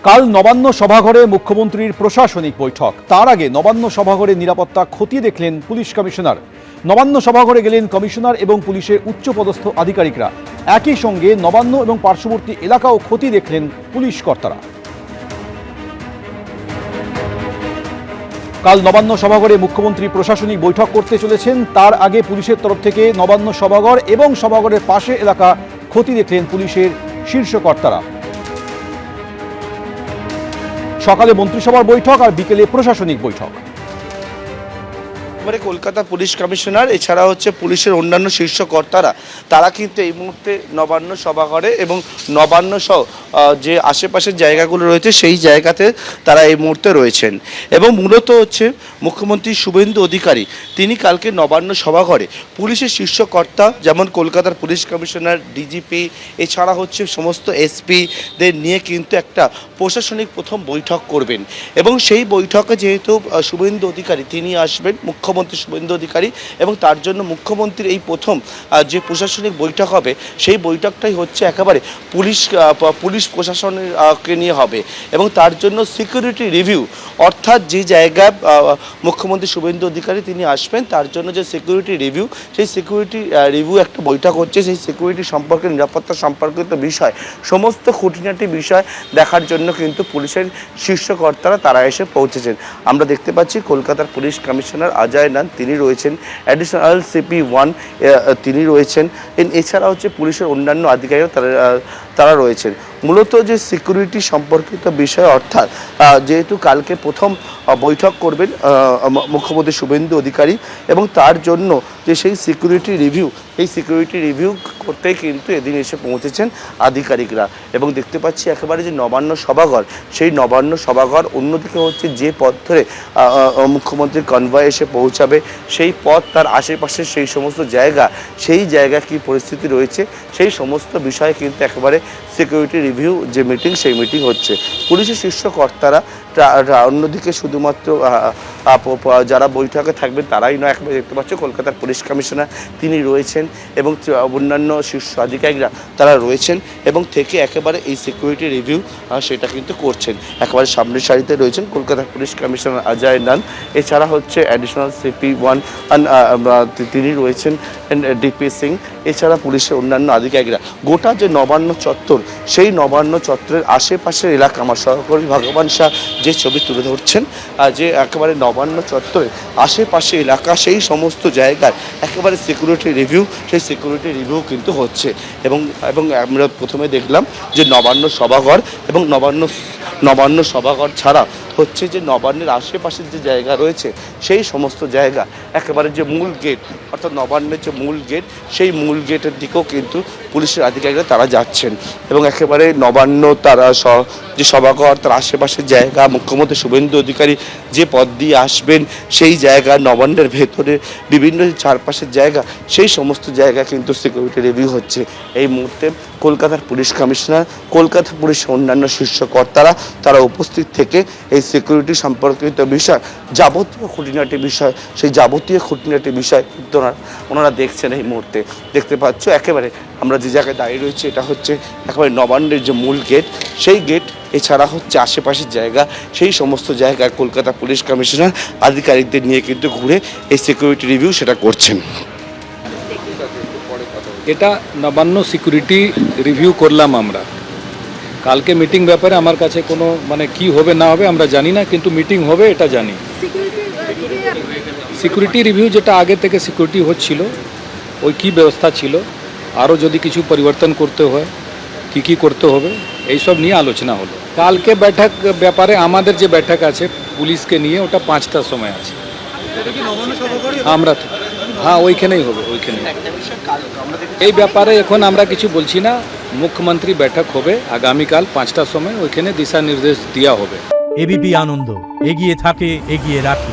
কাল নবান্ন সভাঘরে মুখ্যমন্ত্রীর প্রশাসনিক বৈঠক। তার আগে নবান্ন সভাঘরে নিরাপত্তা খতিয়ে দেখলেন পুলিশ কমিশনার। নবান্ন সভাঘরে গেলেন কমিশনার এবং পুলিশের উচ্চপদস্থ আধিকারিকরা। একই সঙ্গে নবান্ন এবং পার্শ্ববর্তী এলাকাও খতিয়ে দেখলেন পুলিশ কর্তারা। কাল নবান্ন সভাঘরে মুখ্যমন্ত্রী প্রশাসনিক বৈঠক করতে চলেছেন। তার আগে পুলিশের তরফ থেকে নবান্ন সভাঘর এবং সভাঘরের পাশে এলাকা খতিয়ে দেখলেন পুলিশের শীর্ষ কর্তারা। সকালে মন্ত্রিসভার বৈঠক আর বিকেলে প্রশাসনিক বৈঠক। কলকাতা পুলিশ কমিশনার এছাড়া হচ্ছে পুলিশের অন্যান্য শীর্ষ কর্তারা তারা কিন্তু এই মুহূর্তে নবান্ন সভাঘরে এবং নবান্ন সহ যে আশেপাশের জায়গাগুলো রয়েছে সেই জায়গাতে তারা এই মুহূর্তে রয়েছেন। এবং মূলত হচ্ছে মুখ্যমন্ত্রী শুভেন্দু অধিকারী তিনি কালকে নবান্ন সভাঘরে পুলিশের শীর্ষ কর্তা যেমন কলকাতার পুলিশ কমিশনার, ডিজিপি এছাড়া হচ্ছে সমস্ত এসপিদের নিয়ে কিন্তু একটা প্রশাসনিক প্রথম বৈঠক করবেন। এবং সেই বৈঠকে যেহেতু শুভেন্দু অধিকারী তিনি আসবেন, মুখ্যমন্ত্রী শুভেন্দু অধিকারী, এবং তার জন্য মুখ্যমন্ত্রীর এই প্রথম যে প্রশাসনিক বৈঠক হবে সেই বৈঠকটাই হচ্ছে একেবারে পুলিশ প্রশাসনকে নিয়ে হবে। এবং তার জন্য সিকিউরিটি রিভিউ, অর্থাৎ যে জায়গায় মুখ্যমন্ত্রী শুভেন্দু অধিকারী তিনি আসবেন তার জন্য যে সিকিউরিটি রিভিউ, সেই সিকিউরিটি রিভিউ একটা বৈঠক হচ্ছে। সেই সিকিউরিটি সম্পর্কে, নিরাপত্তা সম্পর্কিত বিষয়, সমস্ত খুঁটিনাটি বিষয় দেখার জন্য কিন্তু পুলিশের শীর্ষ কর্তারা তারা এসে পৌঁছেছেন। আমরা দেখতে পাচ্ছি কলকাতার পুলিশ কমিশনার অজয় নান তিনি রয়েছেন, অ্যাডিশনাল সিপি 1 তিনি রয়েছেন, এছাড়া হচ্ছে পুলিশের অন্যান্য আধিকারিক তারা রয়েছেন। মূলত যে সিকিউরিটি সম্পর্কিত বিষয়, অর্থাৎ যেহেতু কালকে প্রথম বৈঠক করবেন মুখ্যমন্ত্রী শুভেন্দু অধিকারী এবং তার জন্য যে সেই সিকিউরিটি রিভিউ, এই সিকিউরিটি রিভিউ করতেই কিন্তু এদিন এসে পৌঁছেছেন আধিকারিকরা। এবং দেখতে পাচ্ছি একেবারে যে নবান্ন সভাঘর, সেই নবান্ন সভাঘর, অন্যদিকে হচ্ছে যে পথ ধরে মুখ্যমন্ত্রীর কনভয় এসে পৌঁছাবে সেই পথ, তার আশেপাশের সেই সমস্ত জায়গা, সেই জায়গা কী পরিস্থিতি রয়েছে সেই সমস্ত বিষয়ে কিন্তু একেবারে সিকিউরিটি রিভিউ যে মিটিং, সেই মিটিং হচ্ছে। পুলিশের শীর্ষ কর্তারা অন্যদিকে শুধুমাত্র যারা বৈঠকে থাকবেন তারাই নয়, একবার দেখতে পাচ্ছ কলকাতার পুলিশ কমিশনার তিনি রয়েছেন এবং অন্যান্য শীর্ষ আধিকারিকরা তারা রয়েছেন এবং থেকে একেবারে এই সিকিউরিটি রিভিউ সেটা কিন্তু করছেন। একেবারে সামনের সারিতে রয়েছেন কলকাতার পুলিশ কমিশনার অজয় নান, এছাড়া হচ্ছে অ্যাডিশনাল সিপি 1 তিনি রয়েছেন, ডিপি সিং, এছাড়া পুলিশের অন্যান্য আধিকারিকরা। গোটা যে নবান্ন চত্বর, সেই নবান্ন চত্বরের আশেপাশের এলাকা, আমার সহকর্মী ভগবান শাহ যে ছবি তুলে ধরছেন, যে একেবারে নবান্ন চত্বরের আশেপাশে এলাকা, সেই সমস্ত জায়গায় একেবারে সিকিউরিটি রিভিউ, সেই সিকিউরিটি রিভিউ কিন্তু হচ্ছে। এবং আমরা প্রথমে দেখলাম যে নবান্ন সভাঘর এবং নবান্ন সভাঘর ছাড়া হচ্ছে যে নবান্নের আশেপাশের যে জায়গা রয়েছে সেই সমস্ত জায়গা, একেবারে যে মূল গেট, অর্থাৎ নবান্নের যে মূল গেট, সেই মূল গেটের দিকেও কিন্তু পুলিশের আধিকারিকরা তারা যাচ্ছেন। এবং একেবারে নবান্ন তারা যে সভাঘর, তার আশেপাশের জায়গা, মুখ্যমন্ত্রী শুভেন্দু অধিকারী যে পথ দিয়ে আসবেন সেই জায়গা, নবান্নের ভেতরে বিভিন্ন চারপাশের জায়গা, সেই সমস্ত জায়গা কিন্তু সিকিউরিটি রিভিউ হচ্ছে। এই মুহূর্তে কলকাতার পুলিশ কমিশনার, কলকাতা পুলিশের অন্যান্য শীর্ষ কর্তারা তারা উপস্থিত থেকে এই সিকিউরিটি সম্পর্কিত বিষয়, যাবতীয় খুঁটিনাটি বিষয়, সেই যাবতীয় খুঁটিনাটি বিষয় ওনারা দেখছেন। এই মুহূর্তে দেখতে পাচ্ছ একেবারে আমরা যে জায়গায় দাঁড়িয়ে রয়েছি এটা হচ্ছে একেবারে নবান্নের যে মূল গেট, সেই গেট, এছাড়া হচ্ছে আশেপাশের জায়গা, সেই সমস্ত জায়গায় কলকাতা পুলিশ কমিশনার আধিকারিকদের নিয়ে কিন্তু ঘুরে এই সিকিউরিটি রিভিউ সেটা করছেন। এটা নবান্ন সিকিউরিটি রিভিউ করলাম আমরা কালকে। মিটিং ব্যাপারে আমার কাছে কোনো কি হবে না হবে আমরা জানি না, কিন্তু মিটিং হবে এটা জানি। সিকিউরিটি রিভিউ যেটা আগে থেকে সিকিউরিটি হচ্ছিল ওই কি ব্যবস্থা ছিল, আরও যদি কিছু পরিবর্তন করতে হয় কি করতে হবে, এইসব নিয়ে আলোচনা হলো। কালকে বৈঠক ব্যাপারে আমাদের যে বৈঠক আছে পুলিশকে নিয়ে, ওটা 5টার সময় আছে। আমরা হ্যাঁ ওইখানেই হবে, ওইখানে। এই ব্যাপারে এখন আমরা কিছু বলছি না, মুখ্যমন্ত্রী বৈঠক হবে আগামীকাল 5টার সময়, ওইখানে দিশা নির্দেশ দেওয়া হবে। এবিপি আনন্দ, এগিয়ে থাকে, এগিয়ে রাখে।